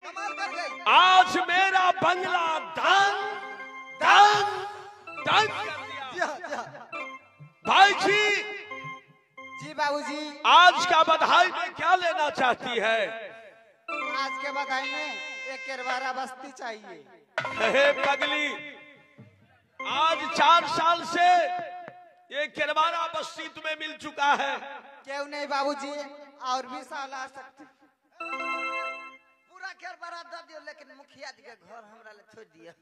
कमाल कर गई। आज मेरा बंगला दंग दंग दंग कर दिया। भाई जी बाबूजी, आज का बधाई में क्या लेना चाहती है? आज के बधाई में एक केरवारा बस्ती चाहिए। हे पगली, आज 4 साल से ये केरवारा बस्ती तुम्हें मिल चुका है। क्यों नहीं बाबूजी, और भी साल आ सकते। पूरा केरवारा दे दियो, लेकिन मुखिया जी के घर हमरा ले छोड़ दिया।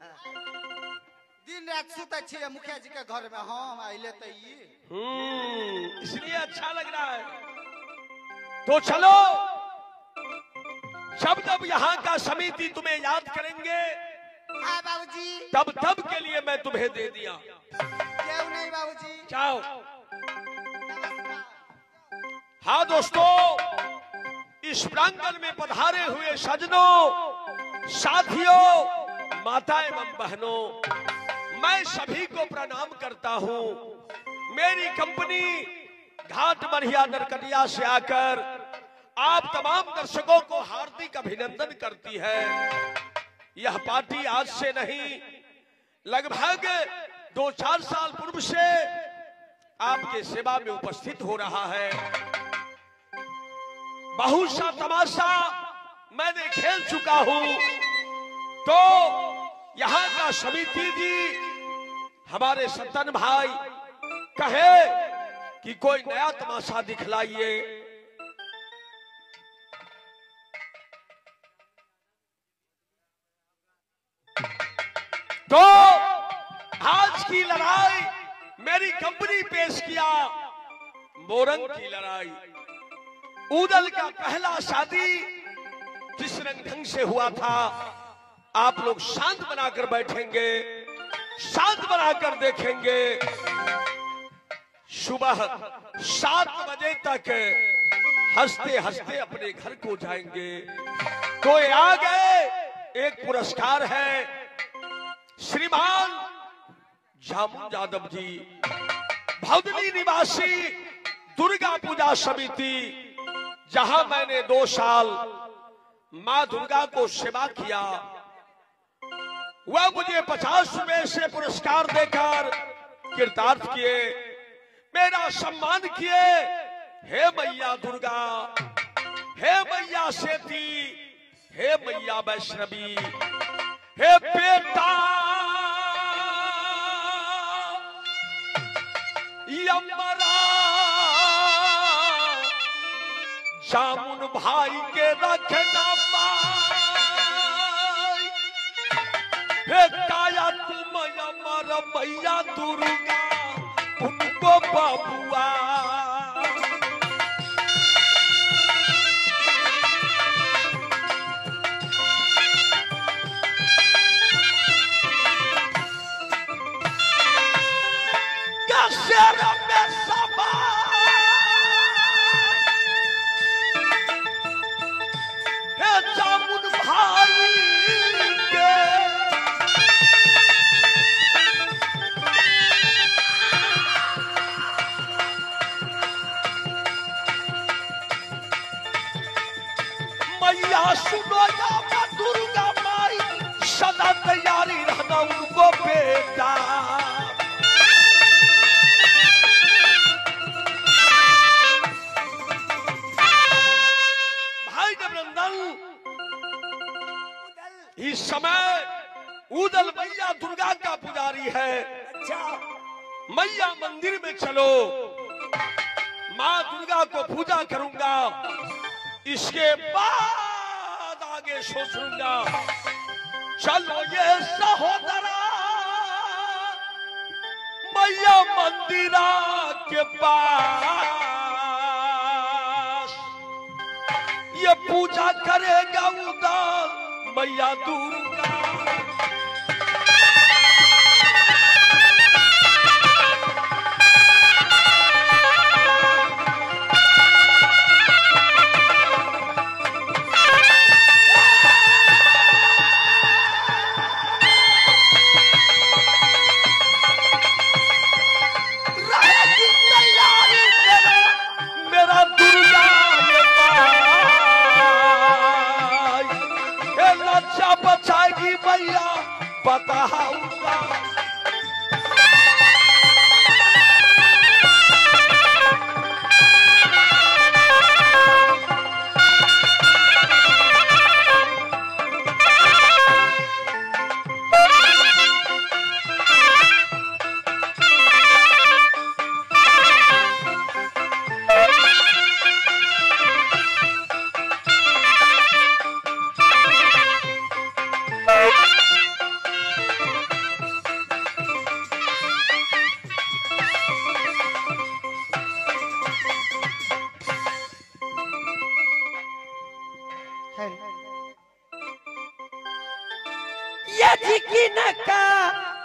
दिन रात सुते छिए मुखिया जी के घर में, हम आइले त इसलिए अच्छा लग रहा है। तो चलो, जब जब यहाँ का समिति तुम्हें याद करेंगे, हाँ बाबूजी, तब तब के लिए मैं तुम्हें दे दिया। क्यों नहीं बाबूजी। जाओ। हाँ दोस्तों, इस प्रांगण में पधारे हुए सजनों, साथियों, माता एवं बहनों, मैं सभी को प्रणाम करता हूँ। मेरी कंपनी घाट बढ़िया नरकटिया से आकर आप तमाम दर्शकों को हार्दिक अभिनंदन करती है। यह पार्टी आज से नहीं, लगभग 2-4 साल पूर्व से आपके सेवा में उपस्थित हो रहा है। बहुत सा तमाशा मैंने खेल चुका हूं। तो यहाँ का समिति जी, हमारे सत्तन भाई कहे कि कोई नया तमाशा दिखलाइए। तो आज की लड़ाई मेरी कंपनी पेश किया, मोरंग की लड़ाई। ऊदल का पहला शादी जिस रंग ढंग से हुआ था, आप लोग शांत बनाकर बैठेंगे, शांत बनाकर देखेंगे। सुबह 7 बजे तक हंसते हंसते अपने घर को जाएंगे। तो ये आ गए, एक पुरस्कार है श्रीमान जामुन यादव जी, भौदनी निवासी दुर्गा पूजा समिति, जहां मैंने 2 साल मां दुर्गा को सेवा किया। वह मुझे 50 रुपए से पुरस्कार देकर कृतार्थ किए, मेरा सम्मान किए। हे मैया दुर्गा, हे मैया सेती, हे मैया वैष्णवी, हे बेटा यमरा, जामुन भाई के रखना माई, हे काया तुम अमर मैया दुर्गा, उनको बाबुआ। में समा हे जामुन भाई के, मैया सुनो या दुर्गा माई, सदा तैयारी रहना उनको बेटा। इस समय ऊदल मैया दुर्गा का पुजारी है। अच्छा, मैया मंदिर में चलो, माँ दुर्गा को पूजा करूंगा, इसके बाद आगे सोचूंगा। चलो ये सहोदरा मैया मंदिरा के पास, ये पूजा करेगा उदल मैया दुर्गा। रहेगी तैयारी मेरा दुर्गा ये पाई, बच्चा बचाएगी मैया बताऊंगा।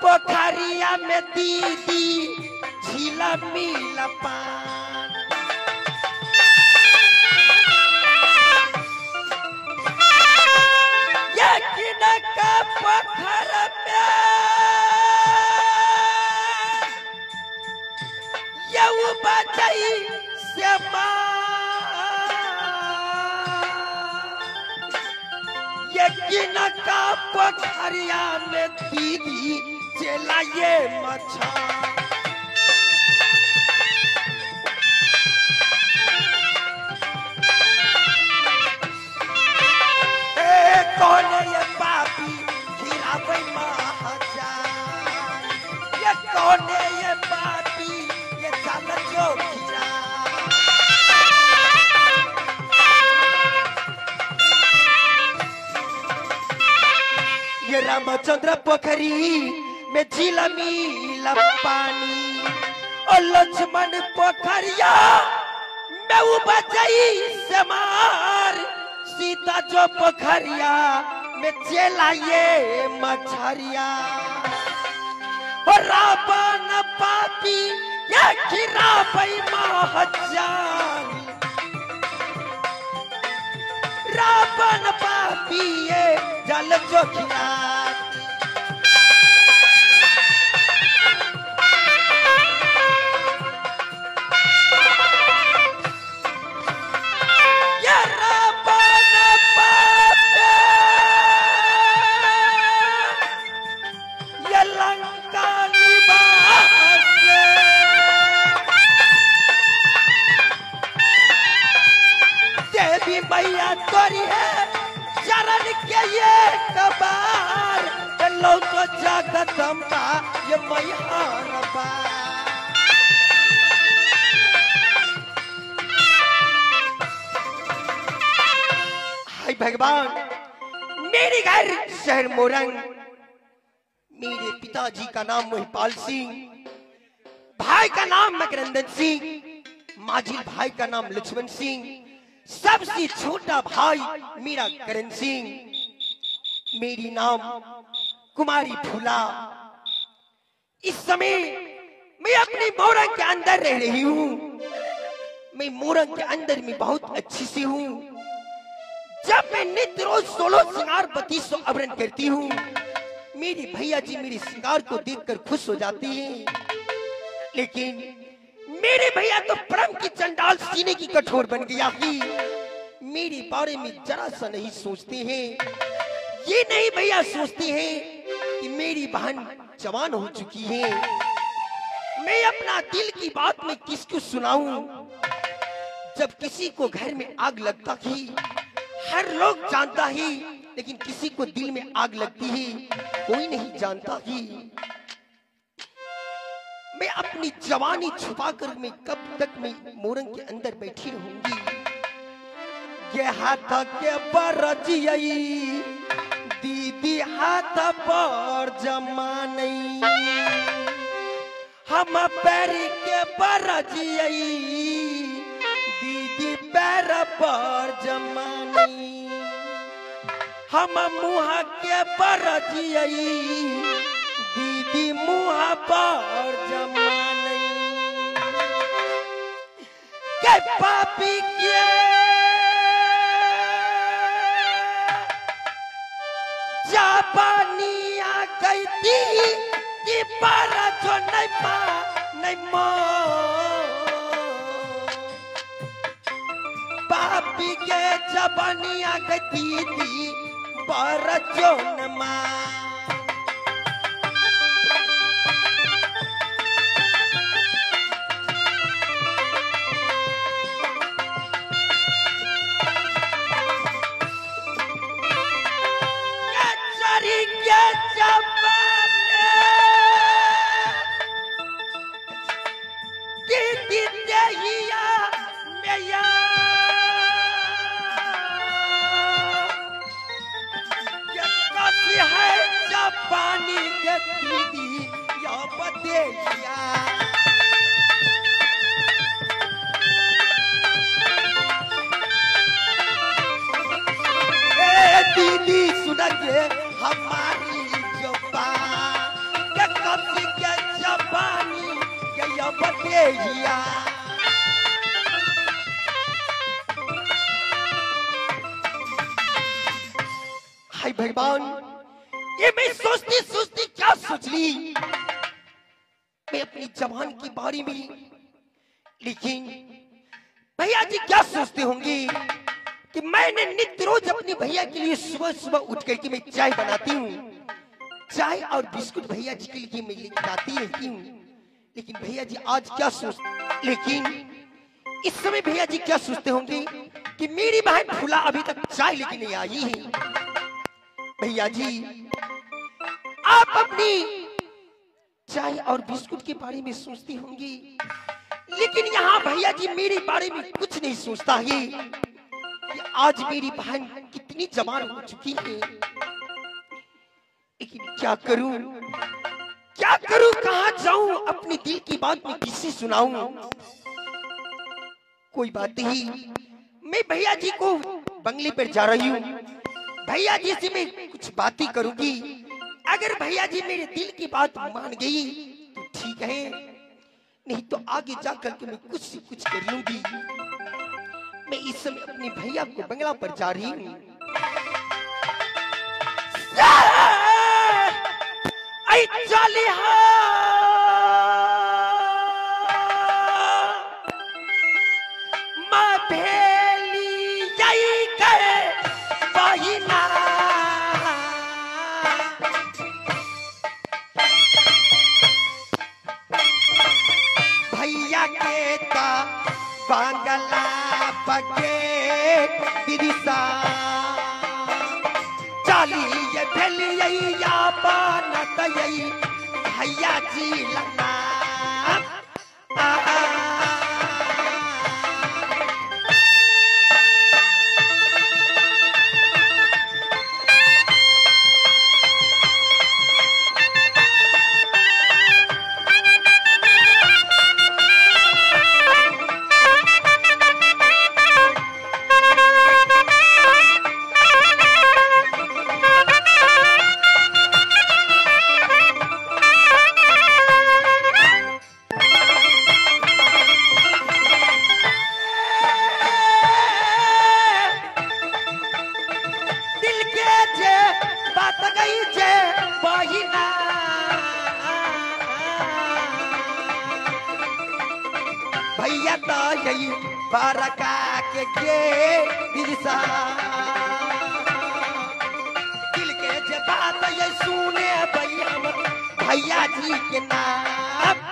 पोखरिया में दीदी झीला मिला पान, ये किनका पोखर में ये बचाई से ये किनका पोखरिया में दीदी चला ये मछा कौन ये पापी गिरावे महाजान, ये कौन ये पापी ये जाल जो गिरा, ये रामचंद्र पोखरी में झीला मिला पानी और लक्ष्मण पोखरिया में बचाई से मार, सीता जो पोखरिया में चला ये मछरिया, और रावण पापी ये गिरावे महाजान, रावण पापी ये जल जो गिरा, मैया तोरी है चरण के ये कबार, लो तो जगदम्बा ये मैहर बा, हाय भगवान मेरे घर शहर मोरंग, मेरे पिताजी का नाम महिपाल सिंह, भाई का नाम मकरंदन सिंह, माझी भाई का नाम लक्ष्मण सिंह, सबसे छोटा भाई मेरा करण सिंह, मेरी नाम कुमारी फूला। इस समय मैं अपनी मोरंग के अंदर रह रही हूँ, मैं मोरंग के अंदर में बहुत अच्छी सी हूँ। जब मैं नित्य रोज 16 श्रृंगार 3200 आवरण करती हूँ, मेरे भैया जी मेरे श्रृंगार को देखकर खुश हो जाते हैं, लेकिन मेरे भैया तो परम की चंडाल सीने की कठोर बन गया ही, मेरे बारे में जरा सा नहीं सोचते हैं। ये नहीं भैया सोचते हैं कि मेरी बहन जवान हो चुकी है, मैं अपना दिल की बात में किसको सुनाऊं। जब किसी को घर में आग लगता ही हर लोग जानता ही, लेकिन किसी को दिल में आग लगती ही कोई नहीं जानता ही। मैं अपनी जवानी छुपाकर मैं कब तक मैं मोरंग के अंदर बैठी रहूंगी। ये हाथ के बरजियई दीदी हाथ पर जमानई, हम पैर के बरजियई दीदी पैर पर जमानई, हम मुँह के बरजियई दीदी मुँह पर जमानई, के पापी के जापानी आ गई थी कि पर जो नहीं पापी के जबानी आ गई थी पर जोनमा पानी के दीदी या बतेलिया दीदी सुनिए हमारी जबान के कब्जी के जबानी के या बतेलिया हाय भगवान ये मैं सोचती क्या सोच ली मैं अपनी जवान की बारी में। लेकिन भैया जी क्या सोचते होंगे कि मैंने नित्य रोज अपने भैया के लिए सुबह सुबह उठ करके मैं चाय बनाती हूँ, चाय और बिस्कुट भैया जी के लिए मैं लेकर आती रहती हूँ। लेकिन भैया जी आज क्या लेकिन इस समय भैया जी क्या सोचते होंगे कि मेरी बहन फूला अभी तक चाय लेके नहीं आई है। भैया जी आप अपनी चाय और बिस्कुट के बारे में सोचती होंगी, लेकिन यहाँ भैया जी मेरे बारे में कुछ नहीं सोचता है कि आज मेरी बहन कितनी जवान हो चुकी है। लेकिन क्या करूं कहाँ जाऊं, अपने दिल की बात में किससे सुनाऊं। कोई बात नहीं, मैं भैया जी को बंगले पर जा रही हूँ, भैया जी से मैं कुछ बातें करूंगी। अगर भैया जी मेरे दिल की बात मान गई तो ठीक है, नहीं तो आगे जाकर के मैं कुछ से कुछ कर लूंगी। मैं इस समय अपने भैया को बंगला पर जा रही हूँ। बांगला पके दिरिसा चाली ये भेलिए या बनत यही भैया जी लना भैया तो यही बारका के दिलसा दिल के जे बात ये सुने भैया जी के नाम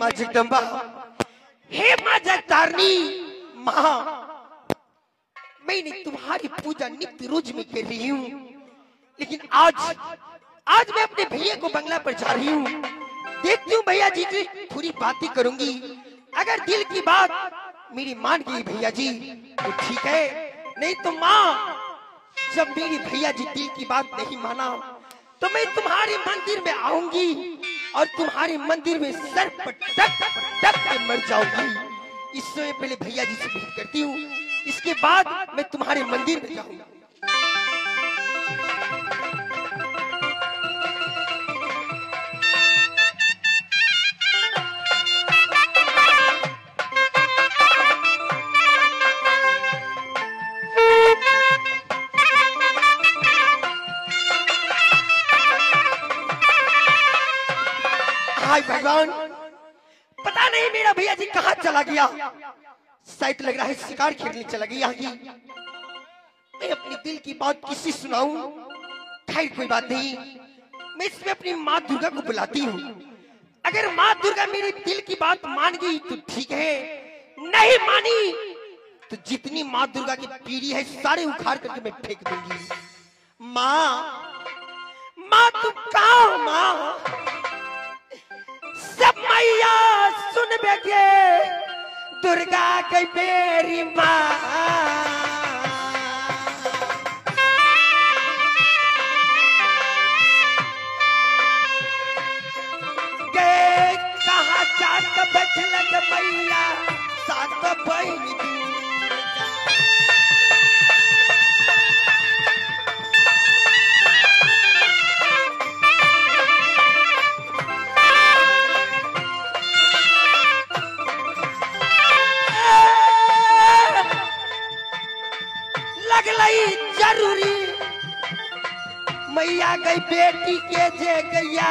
माँ जगदम्बा, हे माँ जगतारनी माँ, मैंने तुम्हारी पूजा नित्य रोज में कर रही हूँ, लेकिन आज मैं अपने भैया को बंगला पर जा रही हूँ। देखती हूँ भैया जी की पूरी बातें करूंगी। अगर दिल की बात मेरी मान गई भैया जी तो ठीक है, नहीं तो माँ जब मेरी भैया जी दिल की बात नहीं माना तो मैं तुम्हारे मंदिर में आऊंगी और तुम्हारे मंदिर में सर पटक के मर जाऊंगी। इससे पहले भैया जी से भेंट करती हूँ, इसके बाद मैं तुम्हारे मंदिर में जाऊंगा। हाय भगवान, पता नहीं मेरा भैया जी कहाँ चला गया। शायद लग रहा है शिकार खेलने चला गया यहाँ की। मैं अपनी दिल की बात किसी सुनाऊं? खैर कोई बात नहीं, मैं इसमें अपनी माँ दुर्गा को बुलाती हूँ। अगर माँ दुर्गा मेरी दिल की बात मान गई तो ठीक है, नहीं मानी तो जितनी माँ दुर्गा की पीढ़ी है सारे उखाड़ करके मैं फेंक दूंगी। माँ, माँ तुम कहाँ हो माँ? सब मैया सुन बैठे, दुर्गा गई मेरी माँ। गए कहाँ जात बैठलक मैया, सात बहन लगलई जरूरी, मैया गई बेटी के जे गैया।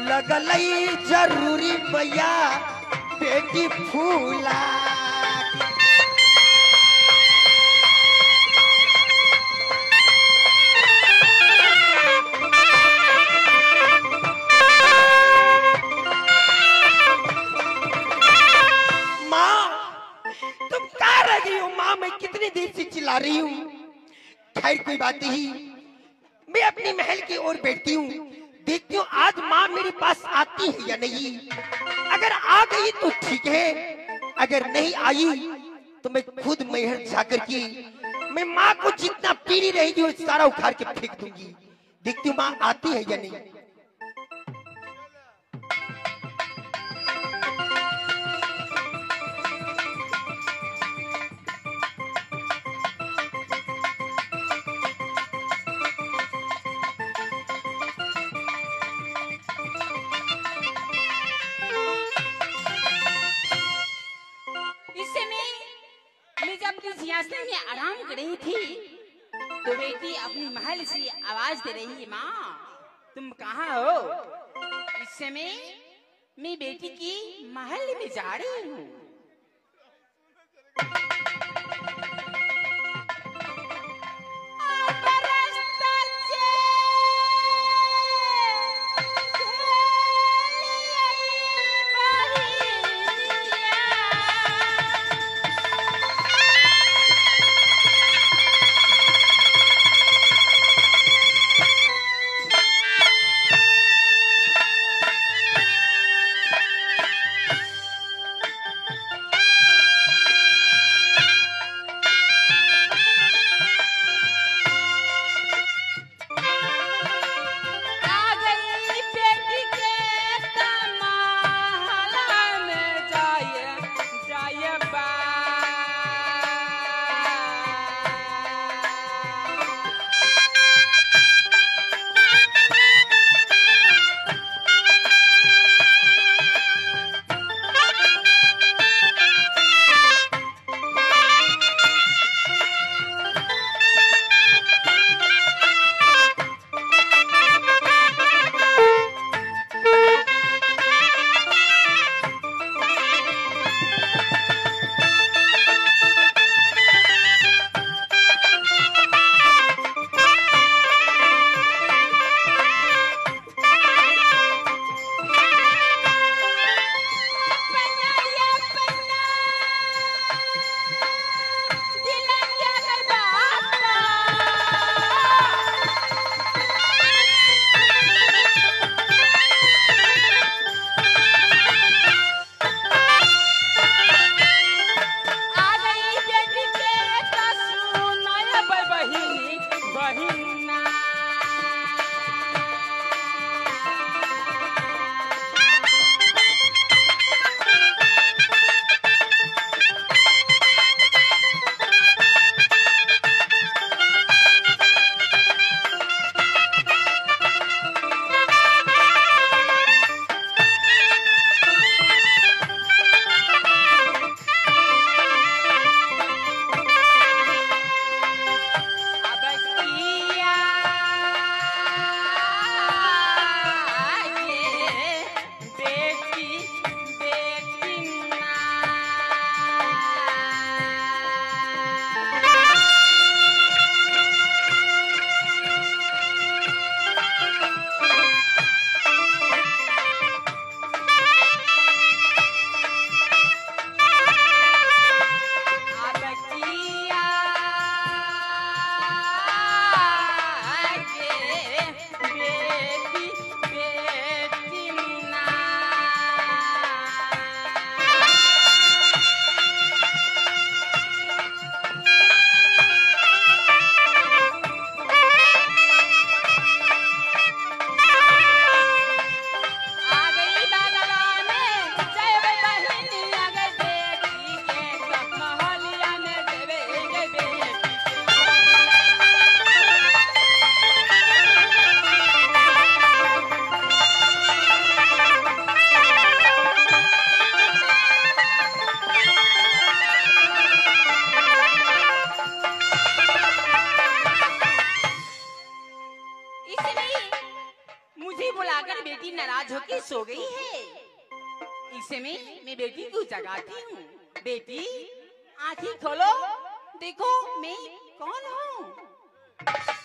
लगलई जरूरी मैया बेटी फूला। मैं कितनी देर से चिल्ला रही हूँ। खैर कोई बात नहीं, मैं अपनी महल की ओर बैठती हूँ, देखती हूँ आज माँ मेरे पास आती है या नहीं। अगर आ गई तो ठीक है, अगर नहीं आई तो मैं खुद महल जाकर के मैं माँ को जितना पीड़ी रहेगी वो सारा उखाड़ के फेंक दूंगी। देखती हूँ माँ आती है या नहीं। में आराम कर रही थी तो बेटी अपनी महल से आवाज दे रही है, माँ तुम कहाँ हो? इस समय मैं बेटी की महल में जा रही हूँ। सो गई है। इस समय मैं बेटी को जगाती हूँ। बेटी आंखें खोलो, देखो मैं कौन हूँ।